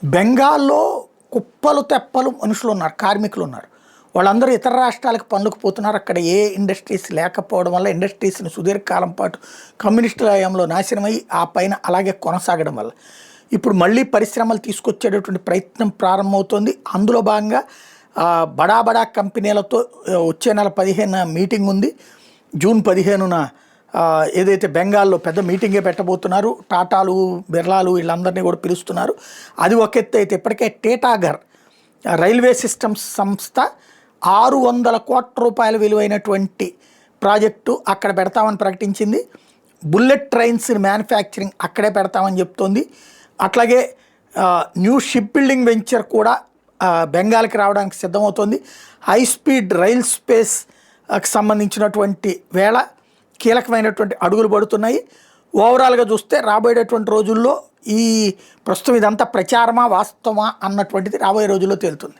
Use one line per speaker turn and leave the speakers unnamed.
బెంగాల్లో కుప్పలు తెప్పలు మనుషులు ఉన్నారు, కార్మికులు ఉన్నారు. వాళ్ళందరూ ఇతర రాష్ట్రాలకు పనులకు పోతున్నారు. అక్కడ ఏ ఇండస్ట్రీస్ లేకపోవడం వల్ల ఇండస్ట్రీస్ని సుదీర్ఘకాలం పాటు కమ్యూనిస్టుల హయాంలో నాశనమై ఆ పైన అలాగే కొనసాగడం వల్ల ఇప్పుడు మళ్ళీ పరిశ్రమలు తీసుకొచ్చేటటువంటి ప్రయత్నం ప్రారంభమవుతోంది. అందులో భాగంగా బడా బడా కంపెనీలతో వచ్చే నెల 15న మీటింగ్ ఉంది. జూన్ 15న ఏదైతే బెంగాల్లో పెద్ద మీటింగే పెట్టబోతున్నారు. టాటాలు, బిర్లాలు వీళ్ళందరినీ కూడా పిలుస్తున్నారు. అది ఒక ఎత్తు అయితే ఇప్పటికే టీటాగర్ రైల్వే సిస్టమ్స్ సంస్థ 600 కోట్ల రూపాయల విలువైనటువంటి ప్రాజెక్టు అక్కడ పెడతామని ప్రకటించింది. బుల్లెట్ ట్రైన్స్ మ్యానుఫ్యాక్చరింగ్ అక్కడే పెడతామని చెప్తోంది. అట్లాగే న్యూ షిప్ బిల్డింగ్ వెంచర్ కూడా బెంగాల్కి రావడానికి సిద్ధమవుతోంది. హై స్పీడ్ రైల్ స్పేస్కి సంబంధించినటువంటి వేళ కీలకమైనటువంటి అడుగులు పడుతున్నాయి. ఓవరాల్గా చూస్తే రాబోయేటటువంటి రోజుల్లో ప్రస్తుతం ఇదంతా ప్రచారమా వాస్తవమా అన్నటువంటిది రాబోయే రోజుల్లో తేలుతుంది.